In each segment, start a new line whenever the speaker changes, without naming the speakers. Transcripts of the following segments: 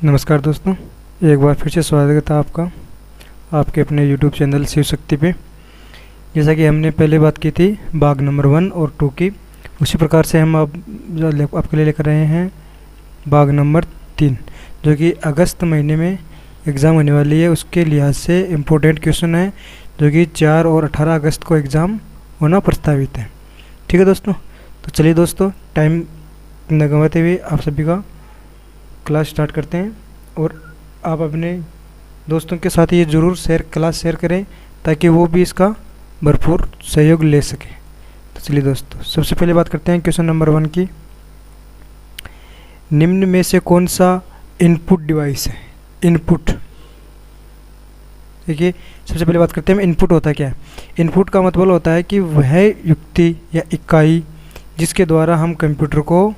नमस्कार दोस्तों, एक बार फिर से स्वागत है आपका आपके अपने YouTube चैनल शिव शक्ति पे। जैसा कि हमने पहले बात की थी भाग नंबर 1 और 2 की, उसी प्रकार से हम आपके लिए लेकर रहे हैं भाग नंबर 3, जो कि अगस्त महीने में एग्ज़ाम होने वाली है। उसके लिहाज से इम्पोर्टेंट क्वेश्चन है, जो कि 4 और 18 अगस्त को एग्ज़ाम होना प्रस्तावित है। ठीक है दोस्तों, तो चलिए दोस्तों, टाइम न गंवाते हुए आप सभी का क्लास स्टार्ट करते हैं। और आप अपने दोस्तों के साथ ये ज़रूर क्लास शेयर करें, ताकि वो भी इसका भरपूर सहयोग ले सके। तो चलिए दोस्तों, सबसे पहले बात करते हैं क्वेश्चन नंबर 1 की। निम्न में से कौन सा इनपुट डिवाइस है? इनपुट, देखिए सबसे पहले बात करते हैं इनपुट होता क्या है। इनपुट का मतलब होता है कि वह युक्ति या इकाई जिसके द्वारा हम कंप्यूटर को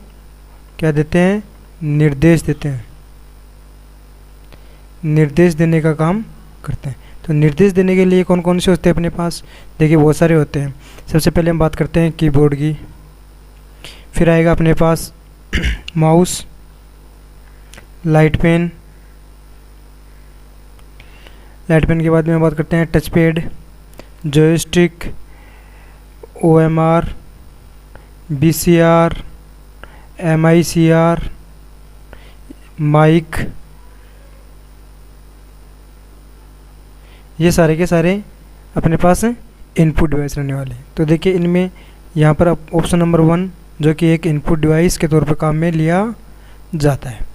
क्या देते हैं, निर्देश देते हैं, निर्देश देने का काम करते हैं। तो निर्देश देने के लिए कौन कौन से होते हैं अपने पास? देखिए बहुत सारे होते हैं। सबसे पहले हम बात करते हैं कीबोर्ड की, फिर आएगा अपने पास mouse, light pen, light pen के बाद में हम बात करते हैं touch pad, joystick, OMR, VCR, MICR, mic. ये सारे के सारे अपने पास इनपुट डिवाइस रहने वाले हैं। तो देखिए इनमें यहाँ पर ऑप्शन नंबर 1 जो कि एक इनपुट डिवाइस के तौर पर काम में लिया जाता है।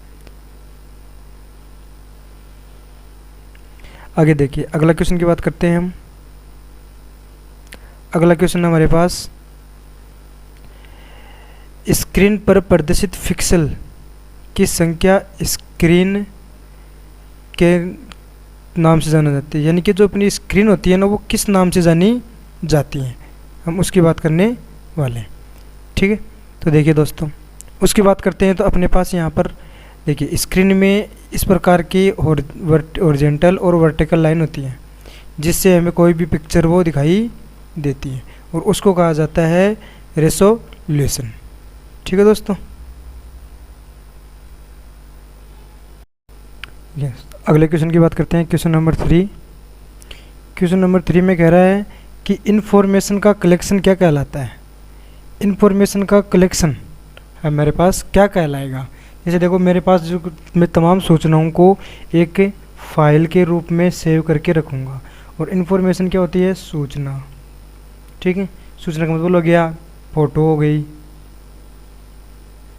आगे देखिए अगला क्वेश्चन की बात करते हैं हम। अगला क्वेश्चन हमारे पास, स्क्रीन पर प्रदर्शित पिक्सल की संख्या स्क्रीन के नाम से जाना जाती है। यानी कि जो अपनी स्क्रीन होती है ना, वो किस नाम से जानी जाती है, हम उसकी बात करने वाले हैं। ठीक है, तो देखिए दोस्तों, उसकी बात करते हैं। तो अपने पास यहाँ पर देखिए स्क्रीन में इस प्रकार की हॉरिजॉन्टल और वर्टिकल लाइन होती है, जिससे हमें कोई भी पिक्चर वो दिखाई देती है, और उसको कहा जाता है रेसोल्यूशन। ठीक है दोस्तों, अगले क्वेश्चन की बात करते हैं, क्वेश्चन नंबर 3। क्वेश्चन नंबर 3 में कह रहा है कि इन्फॉर्मेशन का कलेक्शन क्या कहलाता है? इन्फॉर्मेशन का कलेक्शन हमारे पास क्या कहलाएगा? जैसे देखो मेरे पास जो मैं तमाम सूचनाओं को एक फाइल के रूप में सेव करके रखूँगा, और इन्फॉर्मेशन क्या होती है? सूचना। ठीक है, सूचना का मतलब हो गया फ़ोटो हो गई,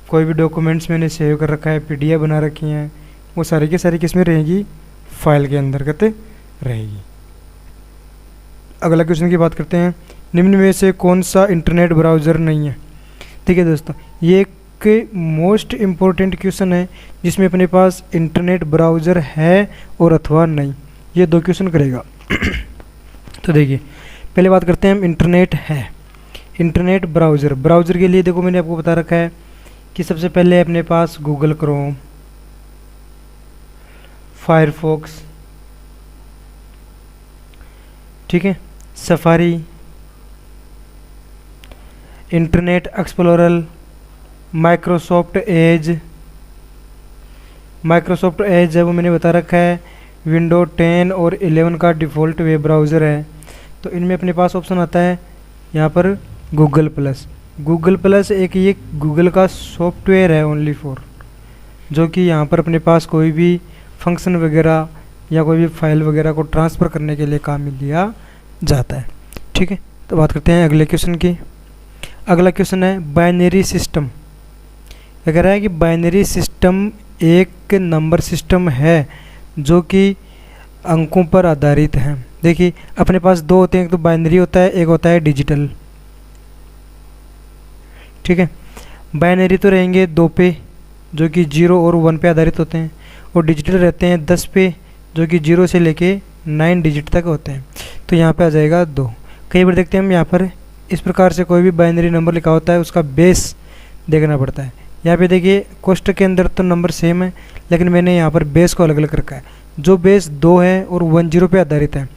कोई भी डॉक्यूमेंट्स मैंने सेव कर रखा है, PDF बना रखी हैं, वो सारी की सारी किस में रहेगी? फाइल के अंतर्गत रहेगी। अगला क्वेश्चन की बात करते हैं, निम्न में से कौन सा इंटरनेट ब्राउज़र नहीं है? ठीक है दोस्तों, ये एक मोस्ट इम्पोर्टेंट क्वेश्चन है, जिसमें अपने पास इंटरनेट ब्राउज़र है और अथवा नहीं, ये 2 क्वेश्चन करेगा। तो देखिए पहले बात करते हैं हम इंटरनेट है। इंटरनेट ब्राउज़र, ब्राउज़र के लिए देखो मैंने आपको बता रखा है कि सबसे पहले अपने पास गूगल क्रोम, फायरफॉक्स, ठीक है, safari, internet explorer, Microsoft Edge. Microsoft Edge है वो मैंने बता रखा है, विंडो 10 और 11 का डिफ़ॉल्ट वेब ब्राउज़र है। तो इनमें अपने पास ऑप्शन आता है यहाँ पर गूगल प्लस। गूगल प्लस एक ये गूगल का सॉफ्टवेयर है ओनली फॉर, जो कि यहाँ पर अपने पास कोई भी फंक्शन वगैरह या कोई भी फाइल वगैरह को ट्रांसफ़र करने के लिए काम में लिया जाता है। ठीक है, तो बात करते हैं अगले क्वेश्चन की। अगला क्वेश्चन है बाइनरी सिस्टम। कह रहा है कि बाइनरी सिस्टम एक नंबर सिस्टम है जो कि अंकों पर आधारित है। देखिए अपने पास 2 होते हैं, एक तो बाइनरी होता है, एक होता है डिजिटल। ठीक है, बाइनरी तो रहेंगे 2 पे, जो कि 0 और 1 पे आधारित होते हैं, और डिजिटल रहते हैं 10 पे, जो कि 0 से लेके 9 डिजिट तक होते हैं। तो यहाँ पे आ जाएगा 2। कई बार देखते हैं हम यहाँ पर इस प्रकार से कोई भी बाइनरी नंबर लिखा होता है, उसका बेस देखना पड़ता है। यहाँ पे देखिए कोष्टक के अंदर तो नंबर सेम है, लेकिन मैंने यहाँ पर बेस को अलग अलग रखा है। जो बेस 2 है और 10 पे आधारित है,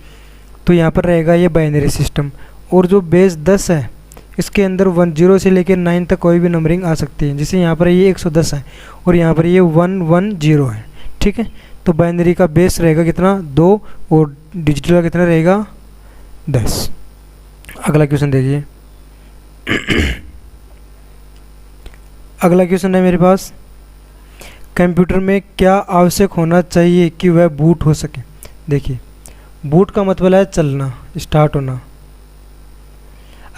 तो यहाँ पर रहेगा ये बाइनरी सिस्टम। और जो बेस 10 है, इसके अंदर 10 से लेकर 9 तक कोई भी नंबरिंग आ सकती है। जैसे यहाँ पर ये 110 है और यहाँ पर ये 110 है। ठीक है। तो बाइनरी का बेस रहेगा कितना 2 और डिजिटल का कितना रहेगा 10। अगला क्वेश्चन देखिए। अगला क्वेश्चन है मेरे पास, कंप्यूटर में क्या आवश्यक होना चाहिए कि वह बूट हो सके। देखिए बूट का मतलब है चलना, स्टार्ट होना।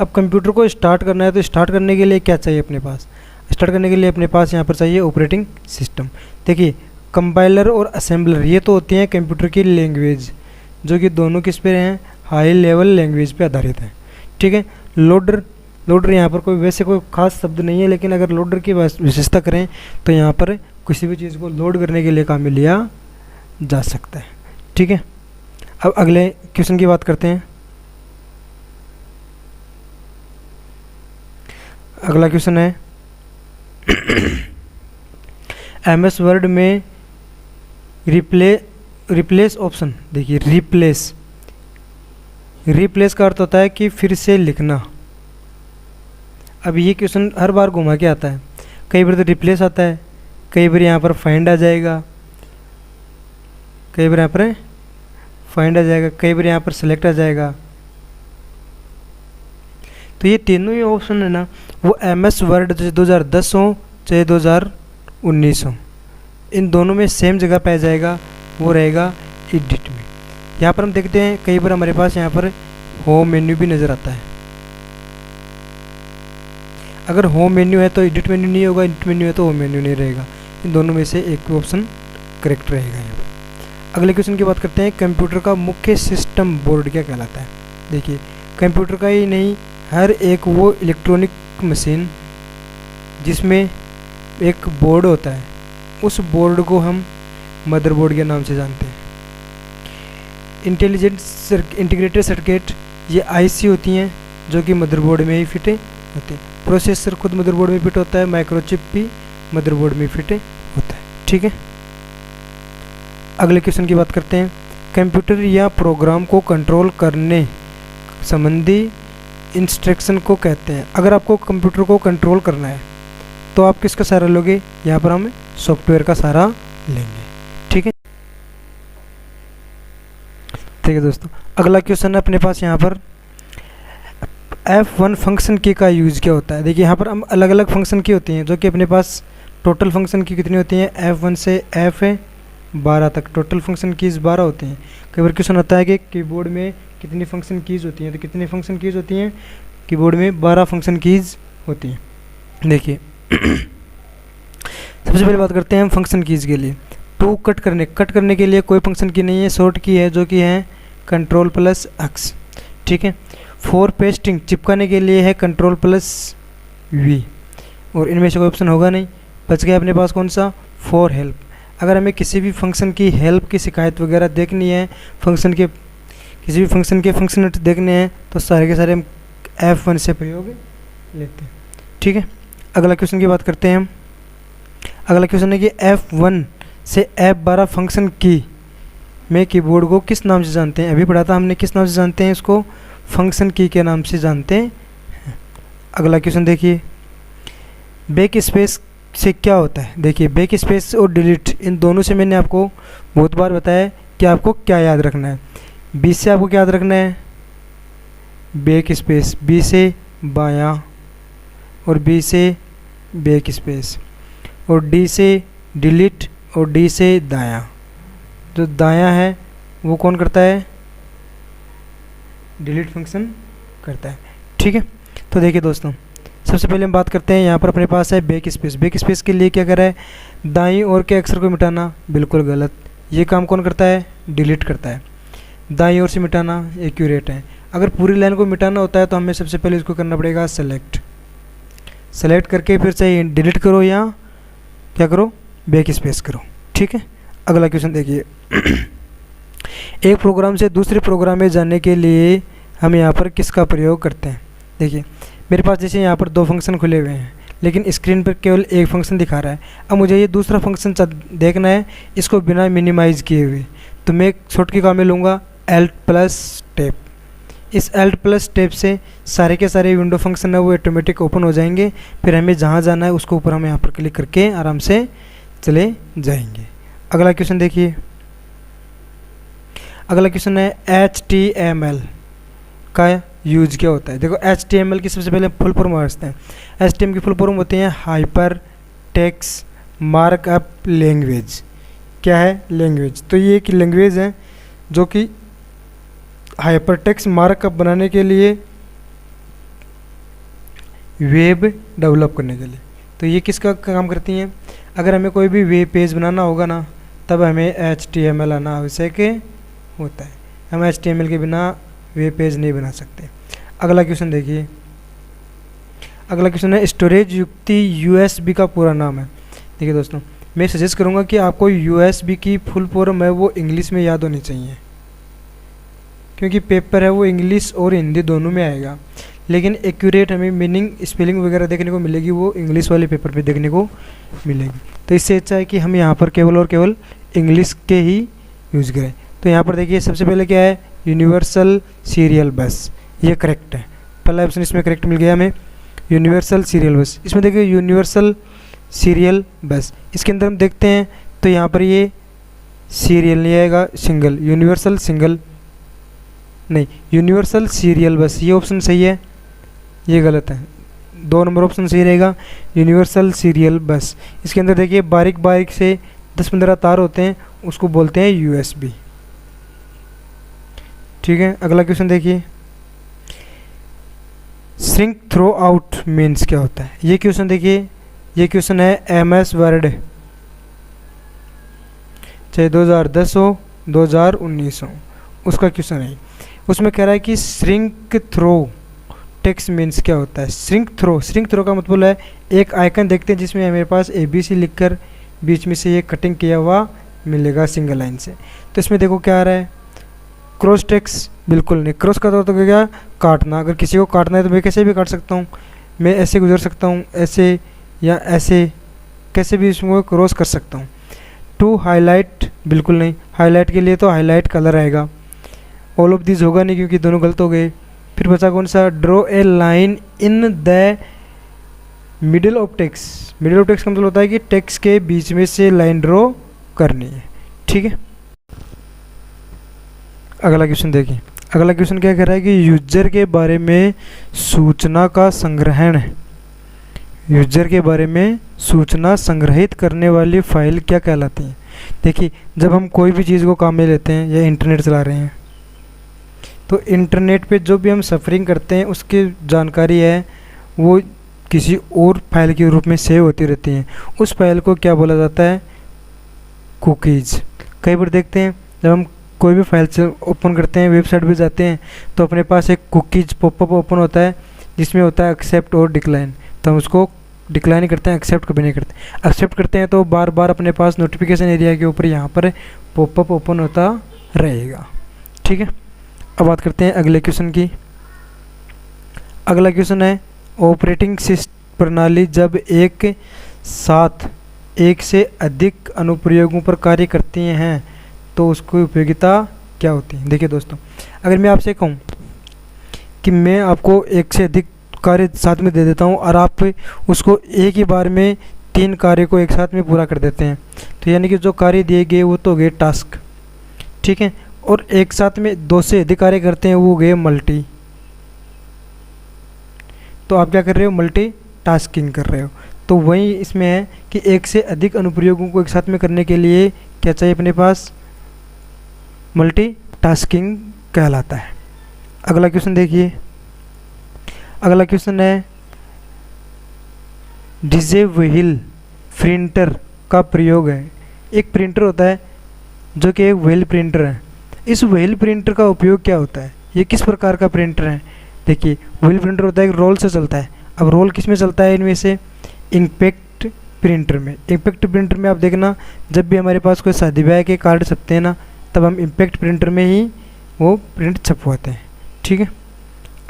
अब कंप्यूटर को स्टार्ट करना है तो स्टार्ट करने के लिए क्या चाहिए अपने पास, स्टार्ट करने के लिए अपने पास यहाँ पर चाहिए ऑपरेटिंग सिस्टम। देखिए कंपाइलर और असेंबलर ये तो होती हैं कंप्यूटर की लैंग्वेज, जो कि दोनों किस पे हैं, हाई लेवल लैंग्वेज पे आधारित हैं, ठीक है। लोडर, लोडर यहाँ पर कोई वैसे कोई खास शब्द नहीं है, लेकिन अगर लोडर की विशेषता करें तो यहाँ पर किसी भी चीज़ को लोड करने के लिए काम में लिया जा सकता है, ठीक है। अब अगले क्वेश्चन की बात करते हैं। अगला क्वेश्चन है MS वर्ड में रिप्लेस ऑप्शन। देखिए रिप्लेस का अर्थ होता है कि फिर से लिखना। अब ये क्वेश्चन हर बार घुमा के आता है, कई बार तो रिप्लेस आता है, कई बार यहाँ पर फाइंड आ जाएगा, कई बार यहाँ पर फाइंड आ जाएगा, कई बार यहाँ पर सेलेक्ट आ जाएगा। तो ये तीनों ही ऑप्शन है ना, वो MS वर्ड चाहे 2010 हो चाहे 2019 हो, इन दोनों में सेम जगह पे आ जाएगा, वो रहेगा एडिट में। यहाँ पर हम देखते हैं कई बार हमारे पास यहाँ पर होम मेन्यू भी नज़र आता है। अगर होम मेन्यू है तो एडिट मेन्यू नहीं होगा, एडिट मेन्यू है तो होम मेन्यू नहीं रहेगा। इन दोनों में से एक ऑप्शन करेक्ट रहेगा यहाँ पर। अगले क्वेश्चन की बात करते हैं, कंप्यूटर का मुख्य सिस्टम बोर्ड क्या कहलाता है। देखिए कंप्यूटर का ही नहीं, हर एक वो इलेक्ट्रॉनिक मशीन जिसमें एक बोर्ड होता है, उस बोर्ड को हम मदरबोर्ड के नाम से जानते हैं। इंटीग्रेटेड सर्किट ये IC होती हैं जो कि मदरबोर्ड में ही फिट होते हैं। प्रोसेसर खुद मदरबोर्ड में फिट होता है, माइक्रोचिप भी मदरबोर्ड में फिट होता है, ठीक है। अगले क्वेश्चन की बात करते हैं, कंप्यूटर या प्रोग्राम को कंट्रोल करने संबंधी इंस्ट्रक्शन को कहते हैं। अगर आपको कंप्यूटर को कंट्रोल करना है तो आप किसका सहारा लोगे, यहाँ पर हम सॉफ्टवेयर का सहारा लेंगे, ठीक है। ठीक है दोस्तों, अगला क्वेश्चन है अपने पास यहाँ पर, F1 फंक्शन की का यूज़ क्या होता है। देखिए यहाँ पर हम अलग अलग फंक्शन की होती हैं, जो कि अपने पास टोटल फंक्शन की कितनी होती हैं, F1 से F12 तक टोटल फंक्शन कीज़ 12 होती हैं। कई बार क्वेश्चन आता है कि कीबोर्ड में कितनी फंक्शन कीज़ होती हैं, तो कितनी फंक्शन कीज़ होती हैं, कीबोर्ड में 12 फंक्शन कीज़ होती हैं। देखिए सबसे पहले बात करते हैं हम फंक्शन कीज़ के लिए। टू कट करने के लिए कोई फंक्शन की नहीं है, शॉर्ट की है जो कि है Ctrl+X, ठीक है। फॉर पेस्टिंग चिपकाने के लिए है Ctrl+V, और इनमें से कोई ऑप्शन होगा नहीं। बच गया अपने पास कौन सा, फॉर हेल्प। अगर हमें किसी भी फंक्शन की हेल्प की शिकायत वगैरह देखनी है, किसी भी फंक्शन के फंक्शनट देखने हैं, तो सारे के सारे हम F1 से प्रयोग लेते हैं, ठीक है। अगला क्वेश्चन की बात करते हैं हम। अगला क्वेश्चन है कि F1 से F12 फंक्शन की में कीबोर्ड को किस नाम से जानते हैं। अभी पढ़ा था हमने, किस नाम से जानते हैं इसको, फंक्शन की के नाम से जानते हैं। अगला क्वेश्चन देखिए, बैक स्पेस से क्या होता है। देखिए बैक स्पेस और डिलीट, इन दोनों से मैंने आपको बहुत बार बताया कि आपको क्या याद रखना है। बी से आपको क्या याद रखना है, बैक स्पेस, बी से बायां, और बी से बैक स्पेस, और डी से डिलीट, और डी से दायां। जो दायां है वो कौन करता है, डिलीट फंक्शन करता है, ठीक है। तो देखिए दोस्तों, सबसे पहले हम बात करते हैं, यहाँ पर अपने पास है बैक स्पेस। बैक स्पेस के लिए क्या कर रहा है, दाईं ओर के अक्षर को मिटाना, बिल्कुल गलत। ये काम कौन करता है, डिलीट करता है। दाईं ओर से मिटाना एक्यूरेट है। अगर पूरी लाइन को मिटाना होता है तो हमें सबसे पहले इसको करना पड़ेगा सेलेक्ट करके फिर चाहे डिलीट करो या क्या करो, बैक स्पेस करो, ठीक है। अगला क्वेश्चन देखिए, एक प्रोग्राम से दूसरे प्रोग्राम में जाने के लिए हम यहाँ पर किसका प्रयोग करते हैं। देखिए मेरे पास जैसे यहाँ पर 2 फंक्शन खुले हुए हैं, लेकिन स्क्रीन पर केवल एक फंक्शन दिखा रहा है। अब मुझे ये दूसरा फंक्शन देखना है, इसको बिना मिनिमाइज़ किए हुए, तो मैं एक शॉर्टकट काम में लूँगा Alt+Tab। इस Alt+Tab से सारे के सारे विंडो फंक्शन है वो ऑटोमेटिक ओपन हो जाएंगे। फिर हमें जहाँ जाना है उसको ऊपर हम यहाँ पर क्लिक करके आराम से चले जाएंगे। अगला क्वेश्चन देखिए, अगला क्वेश्चन है HTML का यूज क्या होता है। देखो HTML की सबसे पहले फुल फॉर्म समझते हैं। HTML की फुल फॉर्म होती है हाइपर टेक्स्ट मार्कअप लैंग्वेज। क्या है? लैंग्वेज। तो ये एक लैंग्वेज है जो कि हाइपर टेक्स्ट मार्कअप बनाने के लिए, वेब डेवलप करने के लिए। तो ये किसका काम करती हैं? अगर हमें कोई भी वेब पेज बनाना होगा ना, तब हमें HTML आना आवश्यक होता है। हम HTML के बिना वेब पेज नहीं बना सकते। अगला क्वेश्चन देखिए, अगला क्वेश्चन है स्टोरेज युक्ति USB का पूरा नाम है। देखिए दोस्तों, मैं सजेस्ट करूँगा कि आपको USB की फुल फॉर्म है वो इंग्लिश में याद होनी चाहिए, क्योंकि पेपर है वो इंग्लिश और हिंदी दोनों में आएगा, लेकिन एक्यूरेट हमें मीनिंग स्पेलिंग वगैरह देखने को मिलेगी वो इंग्लिश वाले पेपर पे देखने को मिलेगी। तो इससे अच्छा है कि हम यहाँ पर केवल और केवल इंग्लिश के ही यूज़ करें। तो यहाँ पर देखिए सबसे पहले क्या है? यूनिवर्सल सीरियल बस। ये करेक्ट है, पहला ऑप्शन इसमें करेक्ट मिल गया हमें, यूनिवर्सल सीरियल बस। इसमें देखिए यूनिवर्सल सीरियल बस, इसके अंदर हम देखते हैं तो यहाँ पर ये सीरियल नहीं आएगा, सिंगल, यूनिवर्सल सिंगल नहीं, यूनिवर्सल सीरियल बस। ये ऑप्शन सही है, ये गलत है। 2 नंबर ऑप्शन सही रहेगा, यूनिवर्सल सीरियल बस। इसके अंदर देखिए बारीक बारीक से 10-15 तार होते हैं, उसको बोलते हैं USB। ठीक है, अगला क्वेश्चन देखिए, श्रिंक थ्रो आउट मीन्स क्या होता है। ये क्वेश्चन देखिए, ये क्वेश्चन है MS वर्ड, चाहे 2010 हो 2019 हो, उसका क्वेश्चन है। उसमें कह रहा है कि श्रिंक थ्रो टेक्स्ट मीन्स क्या होता है। श्रिंक थ्रो का मतलब है एक आइकन देखते हैं जिसमें मेरे पास ABC लिखकर बीच में से ये कटिंग किया हुआ मिलेगा सिंगल लाइन से। तो इसमें देखो क्या आ रहा है, क्रॉस टेक्स्ट बिल्कुल नहीं। क्रॉस का तो क्या, काटना। अगर किसी को काटना है तो मैं कैसे भी काट सकता हूँ, मैं ऐसे गुजर सकता हूँ, ऐसे या ऐसे, कैसे भी इसमें क्रॉस कर सकता हूँ। टू हाईलाइट बिल्कुल नहीं, हाईलाइट के लिए तो हाईलाइट कलर आएगा। ऑल ऑफ दिस होगा नहीं क्योंकि दोनों गलत हो गए। फिर बचा कौन सा, draw a line in the middle of text. Middle of text का मतलब होता है कि टेक्स्ट के बीच में से लाइन ड्रॉ करनी है। ठीक है, अगला क्वेश्चन देखिए, अगला क्वेश्चन क्या कह रहा है कि यूजर के बारे में सूचना का संग्रहण है। यूजर के बारे में सूचना संग्रहित करने वाली फाइल क्या कहलाती है। देखिए जब हम कोई भी चीज़ को काम में लेते हैं या इंटरनेट चला रहे हैं, तो इंटरनेट पे जो भी हम सफरिंग करते हैं उसकी जानकारी है वो किसी और फाइल के रूप में सेव होती रहती हैं। उस फाइल को क्या बोला जाता है, कुकीज़। कई बार देखते हैं जब हम कोई भी फाइल से ओपन करते हैं, वेबसाइट पे जाते हैं, तो अपने पास एक कुकीज़ पॉपअप ओपन होता है जिसमें होता है एक्सेप्ट और डिक्लाइन। तो हम उसको डिक्लाइन करते हैं, एक्सेप्ट कभी नहीं करते। एक्सेप्ट करते हैं तो बार बार अपने पास नोटिफिकेशन एरिया के ऊपर यहाँ पर पॉपअप ओपन होता रहेगा। ठीक है, अब बात करते हैं अगले क्वेश्चन की। अगला क्वेश्चन है ऑपरेटिंग सिस्टम प्रणाली जब एक साथ एक से अधिक अनुप्रयोगों पर कार्य करती हैं तो उसकी उपयोगिता क्या होती है। देखिए दोस्तों, अगर मैं आपसे कहूँ कि मैं आपको एक से अधिक कार्य साथ में दे देता हूँ और आप उसको एक ही बार में 3 कार्य को एक साथ में पूरा कर देते हैं, तो यानी कि जो कार्य दिए गए वो तो गए टास्क। ठीक है, और एक साथ में 2 से अधिक कार्य करते हैं वो गए मल्टी। तो आप क्या कर रहे हो, मल्टी टास्किंग कर रहे हो। तो वही इसमें है कि एक से अधिक अनुप्रयोगों को एक साथ में करने के लिए क्या चाहिए अपने पास, मल्टी टास्किंग कहलाता है। अगला क्वेश्चन देखिए, अगला क्वेश्चन है डीजे व्हील प्रिंटर का प्रयोग है। एक प्रिंटर होता है जो कि एक व्हील प्रिंटर है। इस व्हील प्रिंटर का उपयोग क्या होता है, ये किस प्रकार का प्रिंटर है। देखिए व्हील प्रिंटर होता है, एक रोल से चलता है। अब रोल किस में चलता है, इनमें से इम्पैक्ट प्रिंटर में। इम्पैक्ट प्रिंटर में आप देखना जब भी हमारे पास कोई शादी ब्याह के कार्ड छपते हैं ना, तब हम इम्पैक्ट प्रिंटर में ही वो प्रिंट छपवाते हैं। ठीक है,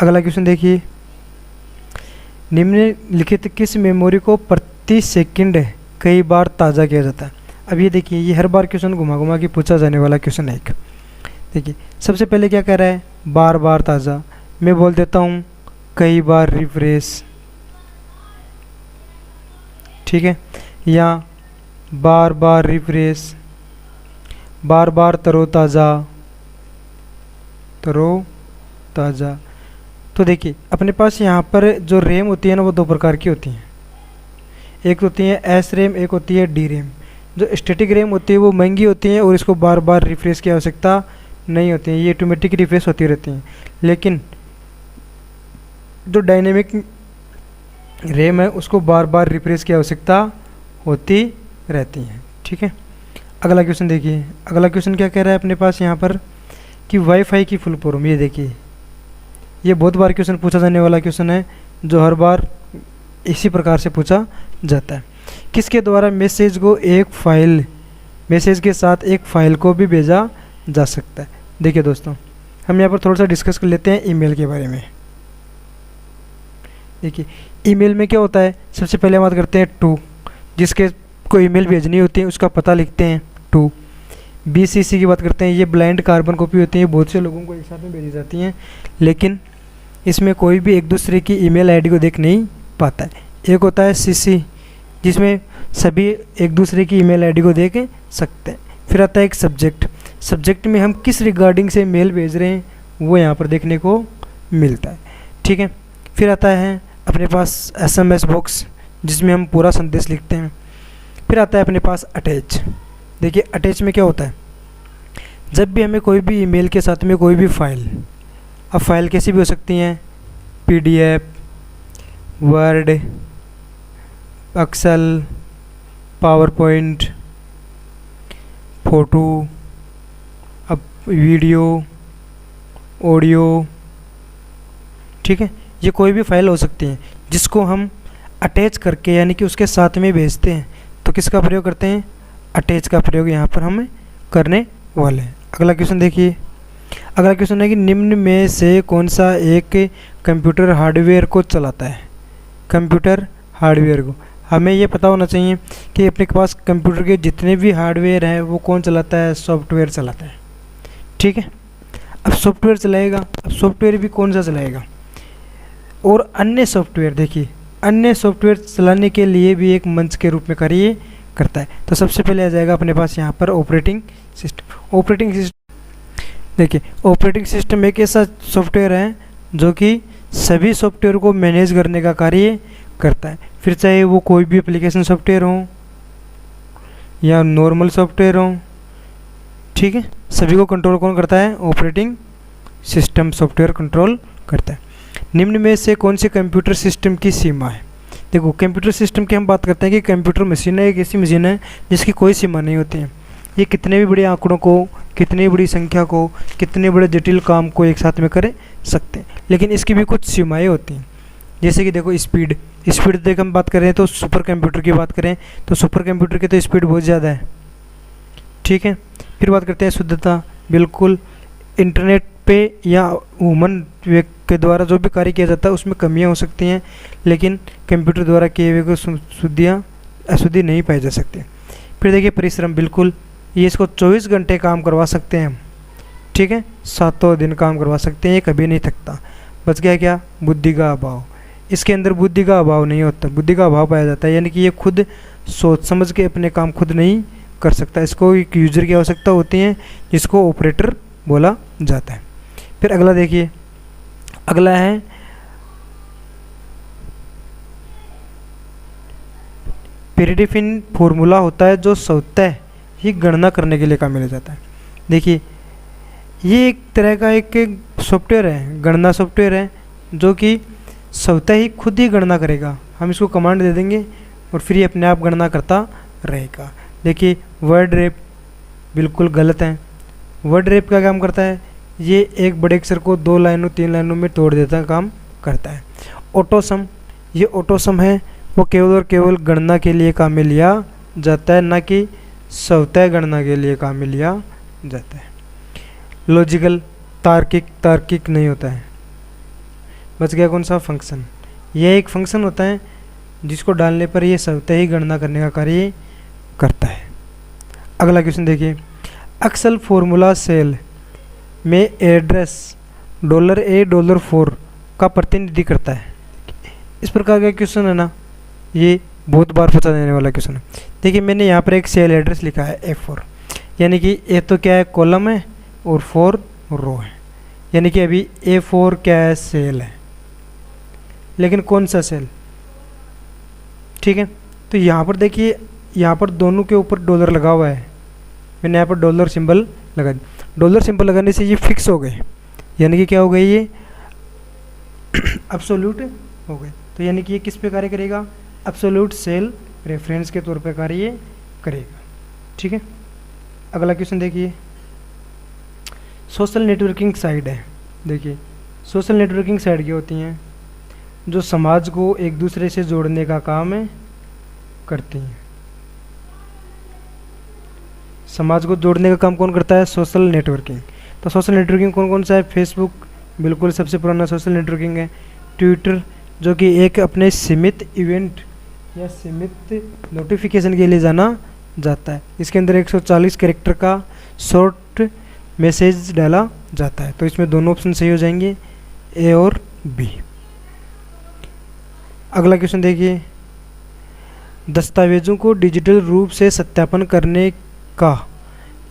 अगला क्वेश्चन देखिए, निम्नलिखित किस मेमोरी को प्रति सेकंड कई बार ताज़ा किया जाता है। अब ये देखिए, ये हर बार क्वेश्चन घुमा घुमा के पूछा जाने वाला क्वेश्चन है एक। देखिए सबसे पहले क्या कह रहा है, बार बार ताज़ा। मैं बोल देता हूँ कई बार रिफ्रेश। ठीक है, या बार बार रिफ्रेश, बार बार तरोताज़ा, तरोताज़ा। तो देखिए अपने पास यहाँ पर जो रैम होती है ना वो दो प्रकार की होती हैं। एक होती है एस रैम, एक होती है डी रैम। जो स्टैटिक रैम होती है वो महंगी होती है और इसको बार बार रिफ्रेश की आवश्यकता नहीं होती है, ये ऑटोमेटिक रिफ्रेश होती रहती हैं। लेकिन जो डायनेमिक रैम है उसको बार बार रिफ्रेश की आवश्यकता होती रहती है। ठीक है, अगला क्वेश्चन देखिए। अगला क्वेश्चन क्या कह रहा है अपने पास यहाँ पर कि वाईफाई की फुल फॉर्म। ये देखिए, ये बहुत बार क्वेश्चन पूछा जाने वाला क्वेश्चन है, जो हर बार इसी प्रकार से पूछा जाता है। किसके द्वारा मैसेज को एक फाइल, मैसेज के साथ एक फाइल को भी भेजा जा सकता है। देखिए दोस्तों, हम यहाँ पर थोड़ा सा डिस्कस कर लेते हैं ईमेल के बारे में। देखिए ईमेल में क्या होता है, सबसे पहले बात करते हैं टू, जिसके को ईमेल भेजनी होती है उसका पता लिखते हैं टू। BCC की बात करते हैं, ये ब्लाइंड कार्बन कॉपी होती है, बहुत से लोगों को एक साथ में भेजी जाती हैं, लेकिन इसमें कोई भी एक दूसरे की ईमेल आईडी को देख नहीं पाता है। एक होता है CC, जिसमें सभी एक दूसरे की ईमेल आईडी को देख सकते हैं। फिर आता है एक सब्जेक्ट, सब्जेक्ट में हम किस रिगार्डिंग से मेल भेज रहे हैं वो यहाँ पर देखने को मिलता है। ठीक है, फिर आता है अपने पास SMS बॉक्स, जिसमें हम पूरा संदेश लिखते हैं। फिर आता है अपने पास अटैच। देखिए अटैच में क्या होता है, जब भी हमें कोई भी ईमेल के साथ में कोई भी फाइल, अब फाइल कैसी भी हो सकती हैं, PDF, word, excel, PowerPoint, photo, अब वीडियो, ऑडियो, ठीक है, ये कोई भी फाइल हो सकती है जिसको हम अटैच करके यानी कि उसके साथ में भेजते हैं, तो किसका प्रयोग करते हैं, अटैच का प्रयोग यहाँ पर हम करने वाले हैं। अगला क्वेश्चन देखिए। अगला क्वेश्चन है कि निम्न में से कौन सा एक कंप्यूटर हार्डवेयर को चलाता है। कंप्यूटर हार्डवेयर को हमें ये पता होना चाहिए कि अपने पास कंप्यूटर के जितने भी हार्डवेयर हैं वो कौन चलाता है, सॉफ्टवेयर चलाता है। ठीक है, अब सॉफ्टवेयर चलाएगा, अब सॉफ्टवेयर भी कौन सा चलाएगा, और अन्य सॉफ्टवेयर, देखिए अन्य सॉफ्टवेयर चलाने के लिए भी एक मंच के रूप में कार्य करता है। तो सबसे पहले आ जाएगा अपने पास यहाँ पर ऑपरेटिंग सिस्टम। ऑपरेटिंग सिस्टम, देखिए ऑपरेटिंग सिस्टम एक ऐसा सॉफ्टवेयर है जो कि सभी सॉफ्टवेयर को मैनेज करने का कार्य करता है। फिर चाहे वो कोई भी एप्लीकेशन सॉफ्टवेयर हो या नॉर्मल सॉफ्टवेयर हो, ठीक है, सभी को कंट्रोल कौन करता है, ऑपरेटिंग सिस्टम सॉफ्टवेयर कंट्रोल करता है। निम्न में से कौन से कंप्यूटर सिस्टम की सीमा है। देखो कंप्यूटर सिस्टम की हम बात करते हैं कि कंप्यूटर मशीन है, एक ऐसी मशीन है जिसकी कोई सीमा नहीं होती है। ये कितने भी बड़े आंकड़ों को, कितनी बड़ी संख्या को, कितने बड़े जटिल काम को एक साथ में कर सकते हैं, लेकिन इसकी भी कुछ सीमाएं होती हैं। जैसे कि देखो स्पीड देख हम बात करें तो सुपर कंप्यूटर की बात करें तो सुपर कंप्यूटर की तो स्पीड बहुत ज़्यादा है। ठीक है, फिर बात करते हैं शुद्धता, बिल्कुल इंटरनेट पे या ह्यूमन के द्वारा जो भी कार्य किया जाता है उसमें कमियां हो सकती हैं, लेकिन कंप्यूटर द्वारा किए हुए को अशुद्धि नहीं पाई जा सकती। फिर देखिए परिश्रम, बिल्कुल ये इसको 24 घंटे काम करवा सकते हैं हम, ठीक है, 7 दिन काम करवा सकते हैं, ये कभी नहीं थकता। बच गया क्या, बुद्धि का अभाव। इसके अंदर बुद्धि का अभाव नहीं होता, बुद्धि का अभाव पाया जाता है, यानी कि ये खुद सोच समझ के अपने काम खुद नहीं कर सकता। इसको एक यूजर की आवश्यकता होती है जिसको ऑपरेटर बोला जाता है। फिर अगला देखिए, अगला है पेरिडिफिन फॉर्मूला होता है जो स्वतः ही गणना करने के लिए काम में जाता है। देखिए ये एक तरह का एक सॉफ्टवेयर है, गणना सॉफ्टवेयर है, जो कि स्वतः ही खुद ही गणना करेगा। हम इसको कमांड दे देंगे और फिर ये अपने आप गणना करता रहेगा। देखिए वर्ड रैप बिल्कुल गलत है। वर्ड रैप का काम करता है, ये एक बड़े अक्षर को 2 लाइनों 3 लाइनों में तोड़ देता काम करता है। ऑटोसम, ये ऑटोसम है, वो केवल और केवल गणना के लिए काम में लिया जाता है, ना कि स्वतः गणना के लिए काम में लिया जाता है। लॉजिकल, तार्किक नहीं होता है। बच गया कौन सा, फंक्शन। यह एक फंक्शन होता है जिसको डालने पर यह स्वतः ही गणना करने का कार्य करता है। अगला क्वेश्चन देखिए, एक्सेल फॉर्मूला सेल में एड्रेस $A $4 का प्रतिनिधि करता है। इस प्रकार का क्वेश्चन है ना, ये बहुत बार पूछा जाने वाला क्वेश्चन है। देखिए मैंने यहाँ पर एक सेल एड्रेस लिखा है F4। यानी कि ए तो क्या है, कॉलम है, और 4 रो है। यानी कि अभी A4 क्या है, सेल है, लेकिन कौन सा सेल, ठीक है। तो यहाँ पर देखिए, यहाँ पर दोनों के ऊपर डॉलर लगा हुआ है, मैंने यहाँ पर डॉलर सिंबल लगा दिया। डॉलर सिंबल लगाने से ये फिक्स हो गए, यानी कि क्या हो गए, ये एब्सोल्यूट हो गए। तो यानी कि ये किस पे कार्य करेगा, एब्सोल्यूट सेल रेफरेंस के तौर पे कार्य करेगा, ठीक है। अगला क्वेश्चन देखिए, सोशल नेटवर्किंग साइट है। देखिए सोशल नेटवर्किंग साइट क्या होती हैं, जो समाज को एक दूसरे से जोड़ने का काम करती हैं। समाज को जोड़ने का काम कौन करता है, सोशल नेटवर्किंग। तो सोशल नेटवर्किंग कौन कौन सा है, फेसबुक बिल्कुल सबसे पुराना सोशल नेटवर्किंग है। ट्विटर जो कि एक अपने सीमित इवेंट या सीमित नोटिफिकेशन के लिए जाना जाता है, इसके अंदर 140 कैरेक्टर का शॉर्ट मैसेज डाला जाता है। तो इसमें दोनों ऑप्शन सही हो जाएंगे, ए और बी। अगला क्वेश्चन देखिए, दस्तावेजों को डिजिटल रूप से सत्यापन करने का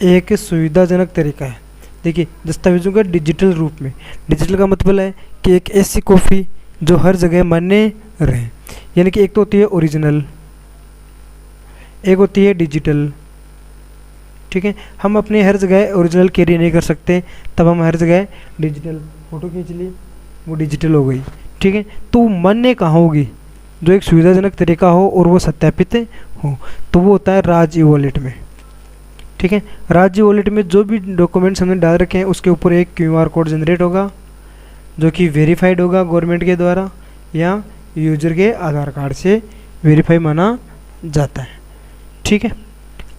एक सुविधाजनक तरीका है। देखिए दस्तावेजों का डिजिटल रूप में, डिजिटल का मतलब है कि एक ऐसी कॉपी जो हर जगह मान्य रहे, यानी कि एक तो होती है ओरिजिनल, एक होती है डिजिटल, ठीक है। हम अपने हर जगह ओरिजिनल कैरी नहीं कर सकते, तब हम हर जगह डिजिटल, फोटो खींच ली वो डिजिटल हो गई, ठीक है। तो मान्य कहाँ होगी, जो एक सुविधाजनक तरीका हो और वो सत्यापित हो, तो वो होता है राज ई वॉलेट में, ठीक है। राज ई वॉलेट में जो भी डॉक्यूमेंट्स हमने डाल रखे हैं उसके ऊपर एक QR कोड जनरेट होगा, जो कि वेरीफाइड होगा गवर्नमेंट के द्वारा या यूजर के आधार कार्ड से वेरीफाई माना जाता है, ठीक है।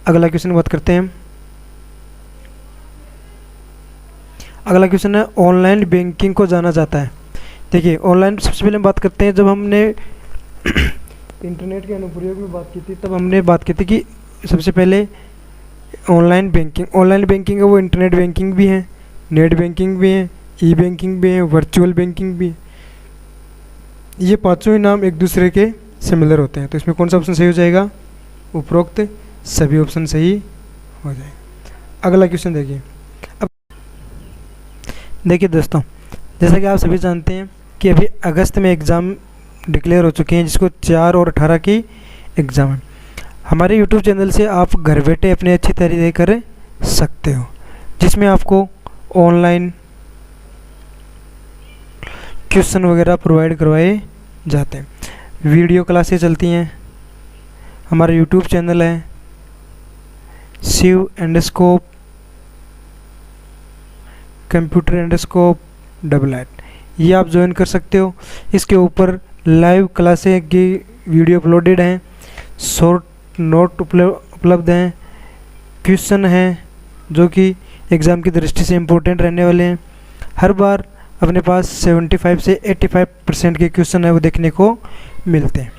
अगला क्वेश्चन बात करते हैं हम। अगला क्वेश्चन है, ऑनलाइन बैंकिंग को जाना जाता है। देखिए ऑनलाइन, सबसे पहले हम बात करते हैं, जब हमने इंटरनेट के अनुप्रयोग में बात की थी, तब हमने बात की थी कि सबसे पहले ऑनलाइन बैंकिंग है वो इंटरनेट बैंकिंग भी है, नेट बैंकिंग भी है, ई बैंकिंग भी है, वर्चुअल बैंकिंग भी है। ये पांचों ही नाम एक दूसरे के सिमिलर होते हैं। तो इसमें कौन सा ऑप्शन सही हो जाएगा, उपरोक्त सभी ऑप्शन सही हो जाएगा। अगला क्वेश्चन देखिए। अब देखिए दोस्तों, जैसा कि आप सभी जानते हैं कि अभी अगस्त में एग्ज़ाम डिक्लेयर हो चुके हैं, जिसको 4 और 18 की एग्ज़ाम है। हमारे YouTube चैनल से आप घर बैठे अपने अच्छी तैयारी कर सकते हो, जिसमें आपको ऑनलाइन क्वेश्चन वगैरह प्रोवाइड करवाए जाते हैं, वीडियो क्लासेस चलती हैं, हमारा YouTube चैनल है शिव_, computer_, ये आप ज्वाइन कर सकते हो। इसके ऊपर लाइव क्लासेस की वीडियो अपलोडेड हैं, शॉर्ट नोट उपलब्ध हैं, क्वेश्चन हैं जो कि एग्ज़ाम की दृष्टि से इम्पोर्टेंट रहने वाले हैं। हर बार अपने पास 75 से 85% के क्वेश्चन है वो देखने को मिलते हैं,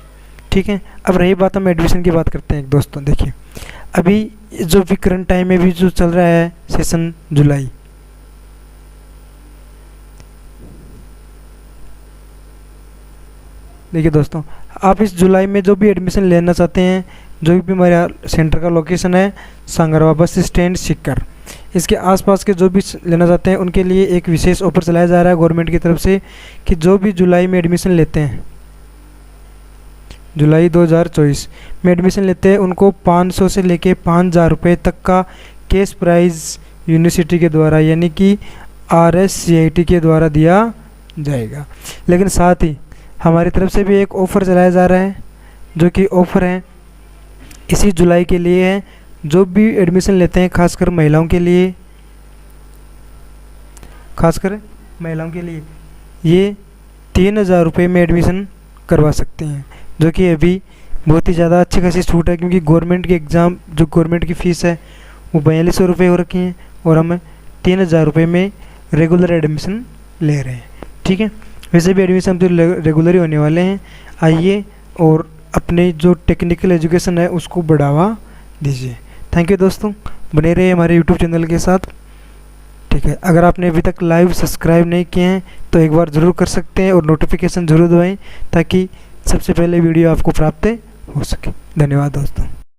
ठीक है। अब रही बात, हम एडमिशन की बात करते हैं दोस्तों। देखिए अभी जो भी करंट टाइम में भी जो चल रहा है सेशन जुलाई, देखिए दोस्तों, आप इस जुलाई में जो भी एडमिशन लेना चाहते हैं, जो भी हमारे सेंटर का लोकेशन है सांगरवा बस स्टैंड सीकर, इसके आसपास के जो भी लेना चाहते हैं उनके लिए एक विशेष ऑफर चलाया जा रहा है गवर्नमेंट की तरफ से, कि जो भी जुलाई में एडमिशन लेते हैं, जुलाई 2024 में एडमिशन लेते हैं, उनको 500 से लेके 5000 रुपये तक का कैश प्राइज़ यूनिवर्सिटी के द्वारा यानी कि RSCIT के द्वारा दिया जाएगा। लेकिन साथ ही हमारी तरफ से भी एक ऑफ़र चलाया जा रहा है, जो कि ऑफ़र है इसी जुलाई के लिए है। जो भी एडमिशन लेते हैं, खासकर महिलाओं के लिए, ये 3000 रुपये में एडमिशन करवा सकते हैं, जो कि अभी बहुत ही ज़्यादा अच्छी खासी छूट है, क्योंकि गवर्नमेंट की एग्ज़ाम जो गवर्नमेंट की फ़ीस है वो 4200 रुपये हो रखी हैं और हम 3000 रुपये में रेगुलर एडमिशन ले रहे हैं, ठीक है। वैसे भी एडमिशन तो रेगुलर ही होने वाले हैं। आइए और अपने जो टेक्निकल एजुकेशन है उसको बढ़ावा दीजिए। थैंक यू दोस्तों, बने रहिए हमारे यूट्यूब चैनल के साथ, ठीक है। अगर आपने अभी तक लाइव सब्सक्राइब नहीं किए हैं तो एक बार ज़रूर कर सकते हैं और नोटिफिकेशन ज़रूर दबाएं, ताकि सबसे पहले वीडियो आपको प्राप्त हो सके। धन्यवाद दोस्तों।